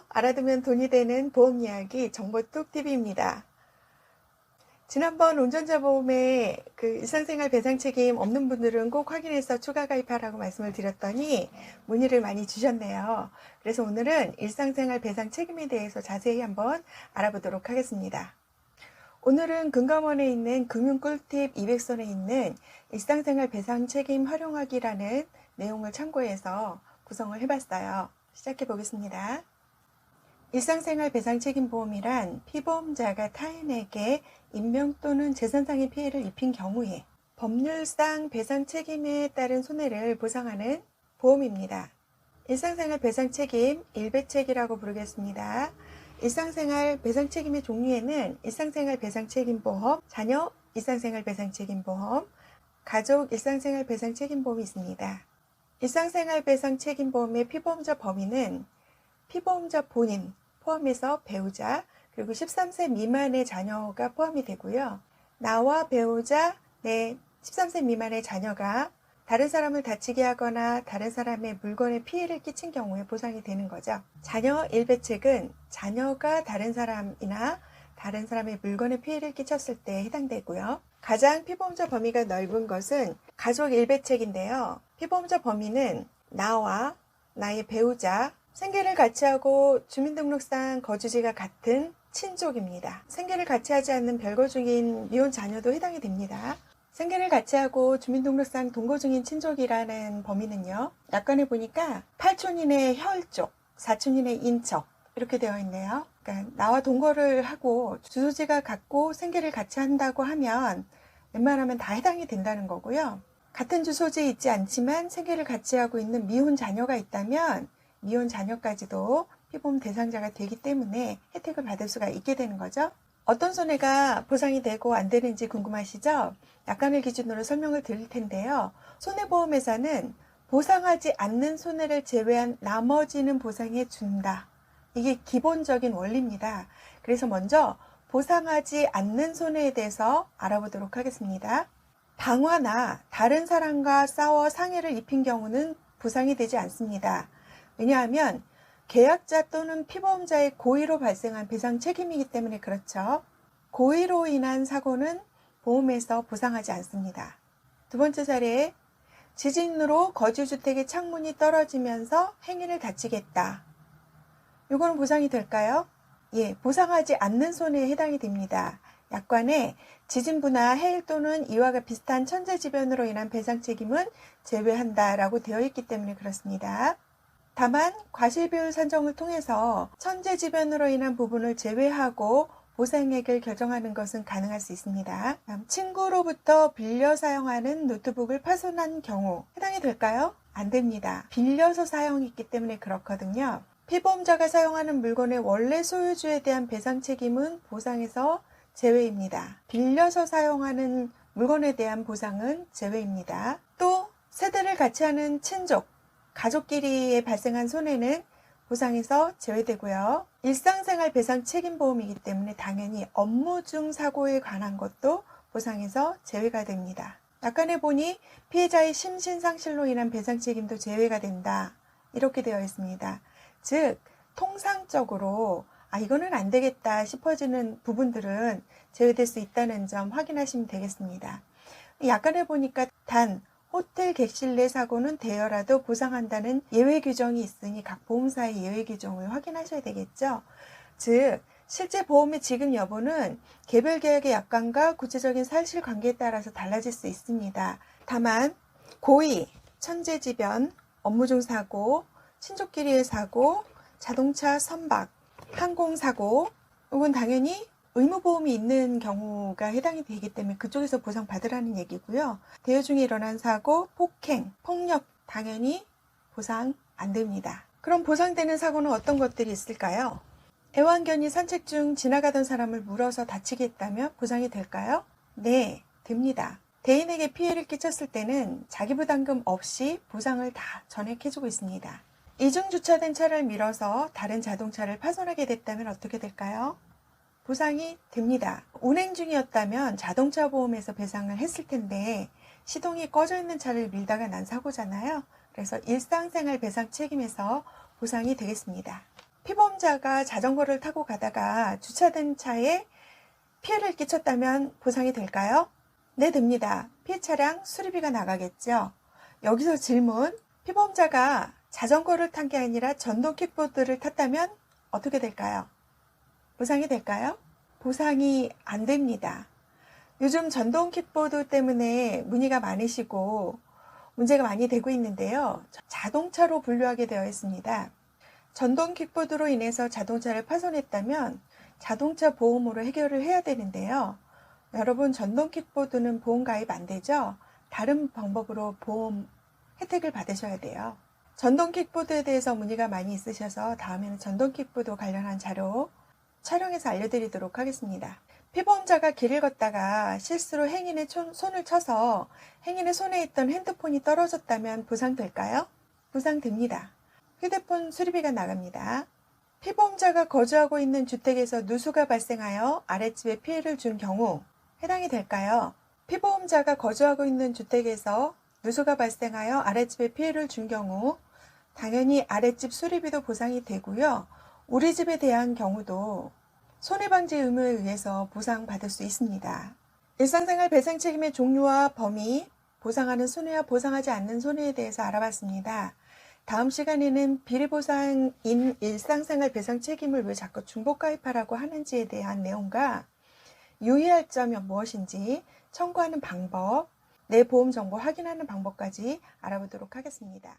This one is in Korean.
알아두면 돈이 되는 보험 이야기 정보뚝TV입니다. 지난번 운전자 보험에 일상생활 배상 책임 없는 분들은 꼭 확인해서 추가 가입하라고 말씀을 드렸더니 문의를 많이 주셨네요. 그래서 오늘은 일상생활 배상 책임에 대해서 자세히 한번 알아보도록 하겠습니다. 오늘은 금감원에 있는 금융꿀팁 200선에 있는 일상생활 배상 책임 활용하기라는 내용을 참고해서 구성을 해봤어요. 시작해 보겠습니다. 일상생활 배상 책임 보험이란 피보험자가 타인에게 인명 또는 재산상의 피해를 입힌 경우에 법률상 배상 책임에 따른 손해를 보상하는 보험입니다. 일상생활 배상 책임 일배책이라고 부르겠습니다. 일상생활 배상 책임의 종류에는 일상생활 배상 책임 보험, 자녀 일상생활 배상 책임 보험, 가족 일상생활 배상 책임 보험이 있습니다. 일상생활 배상 책임 보험의 피보험자 범위는 피보험자 본인 포함해서 배우자 그리고 13세 미만의 자녀가 포함이 되고요. 나와 배우자 내 13세 미만의 자녀가 다른 사람을 다치게 하거나 다른 사람의 물건에 피해를 끼친 경우에 보상이 되는 거죠. 자녀 일배책은 자녀가 다른 사람이나 다른 사람의 물건에 피해를 끼쳤을 때 해당되고요. 가장 피보험자 범위가 넓은 것은 가족 일배책인데요. 피보험자 범위는 나와 나의 배우자, 생계를 같이 하고 주민등록상 거주지가 같은 친족입니다. 생계를 같이 하지 않는 별거 중인 미혼 자녀도 해당이 됩니다. 생계를 같이 하고 주민등록상 동거 중인 친족이라는 범위는요. 약관에 보니까 8촌인의 혈족, 4촌인의 인척 이렇게 되어 있네요. 그러니까 나와 동거를 하고 주소지가 같고 생계를 같이 한다고 하면 웬만하면 다 해당이 된다는 거고요. 같은 주소지에 있지 않지만 생계를 같이 하고 있는 미혼 자녀가 있다면 미혼 자녀까지도 피보험 대상자가 되기 때문에 혜택을 받을 수가 있게 되는 거죠. 어떤 손해가 보상이 되고 안 되는지 궁금하시죠? 약관을 기준으로 설명을 드릴 텐데요. 손해보험회사는 보상하지 않는 손해를 제외한 나머지는 보상해 준다. 이게 기본적인 원리입니다. 그래서 먼저 보상하지 않는 손해에 대해서 알아보도록 하겠습니다. 방화나 다른 사람과 싸워 상해를 입힌 경우는 보상이 되지 않습니다. 왜냐하면 계약자 또는 피보험자의 고의로 발생한 배상 책임이기 때문에 그렇죠. 고의로 인한 사고는 보험에서 보상하지 않습니다. 두 번째 사례, 지진으로 거주주택의 창문이 떨어지면서 행인을 다치겠다. 이거는 보상이 될까요? 예, 보상하지 않는 손해에 해당이 됩니다. 약관에 지진부나 해일 또는 이와 비슷한 천재지변으로 인한 배상 책임은 제외한다라고 되어 있기 때문에 그렇습니다. 다만 과실비율 산정을 통해서 천재지변으로 인한 부분을 제외하고 보상액을 결정하는 것은 가능할 수 있습니다. 친구로부터 빌려 사용하는 노트북을 파손한 경우 해당이 될까요? 안 됩니다. 빌려서 사용이 있기 때문에 그렇거든요. 피보험자가 사용하는 물건의 원래 소유주에 대한 배상 책임은 보상에서 제외입니다. 빌려서 사용하는 물건에 대한 보상은 제외입니다. 또 세대를 같이 하는 친족, 가족끼리에 발생한 손해는 보상에서 제외되고요. 일상생활 배상 책임보험이기 때문에 당연히 업무 중 사고에 관한 것도 보상에서 제외가 됩니다. 약관에 보니 피해자의 심신상실로 인한 배상 책임도 제외가 된다. 이렇게 되어 있습니다. 즉 통상적으로 이거는 안 되겠다 싶어지는 부분들은 제외될 수 있다는 점 확인하시면 되겠습니다. 약관에 보니까 단 호텔 객실 내 사고는 되어라도 보상한다는 예외 규정이 있으니 각 보험사의 예외 규정을 확인하셔야 되겠죠. 즉 실제 보험의 지급 여부는 개별 계약의 약관과 구체적인 사실관계에 따라서 달라질 수 있습니다. 다만 고의, 천재지변, 업무 중 사고, 친족끼리의 사고, 자동차 선박, 항공사고 이건 당연히 의무보험이 있는 경우가 해당이 되기 때문에 그쪽에서 보상받으라는 얘기고요. 대여 중에 일어난 사고, 폭행, 폭력 당연히 보상 안 됩니다. 그럼 보상되는 사고는 어떤 것들이 있을까요? 애완견이 산책 중 지나가던 사람을 물어서 다치게 했다면 보상이 될까요? 네, 됩니다. 대인에게 피해를 끼쳤을 때는 자기부담금 없이 보상을 다 전액해주고 있습니다. 이중 주차된 차를 밀어서 다른 자동차를 파손하게 됐다면 어떻게 될까요? 보상이 됩니다. 운행 중이었다면 자동차 보험에서 배상을 했을 텐데 시동이 꺼져 있는 차를 밀다가 난 사고잖아요. 그래서 일상생활 배상 책임에서 보상이 되겠습니다. 피보험자가 자전거를 타고 가다가 주차된 차에 피해를 끼쳤다면 보상이 될까요? 네, 됩니다. 피해 차량 수리비가 나가겠죠. 여기서 질문, 피보험자가 자전거를 탄 게 아니라 전동 킥보드를 탔다면 어떻게 될까요? 보상이 될까요? 보상이 안 됩니다. 요즘 전동 킥보드 때문에 문의가 많으시고 문제가 많이 되고 있는데요. 자동차로 분류하게 되어 있습니다. 전동 킥보드로 인해서 자동차를 파손했다면 자동차 보험으로 해결을 해야 되는데요. 여러분, 전동 킥보드는 보험 가입 안 되죠? 다른 방법으로 보험 혜택을 받으셔야 돼요. 전동 킥보드에 대해서 문의가 많이 있으셔서 다음에는 전동 킥보드 관련한 자료 촬영해서 알려드리도록 하겠습니다. 피보험자가 길을 걷다가 실수로 행인의 손을 쳐서 행인의 손에 있던 핸드폰이 떨어졌다면 보상될까요? 보상됩니다. 휴대폰 수리비가 나갑니다. 피보험자가 거주하고 있는 주택에서 누수가 발생하여 아랫집에 피해를 준 경우 해당이 될까요? 피보험자가 거주하고 있는 주택에서 누수가 발생하여 아랫집에 피해를 준 경우 당연히 아랫집 수리비도 보상이 되고요. 우리 집에 대한 경우도 손해방지 의무에 의해서 보상받을 수 있습니다. 일상생활 배상 책임의 종류와 범위, 보상하는 손해와 보상하지 않는 손해에 대해서 알아봤습니다. 다음 시간에는 비리보상인 일상생활 배상 책임을 왜 자꾸 중복가입하라고 하는지에 대한 내용과 유의할 점이 무엇인지 청구하는 방법, 내 보험 정보 확인하는 방법까지 알아보도록 하겠습니다.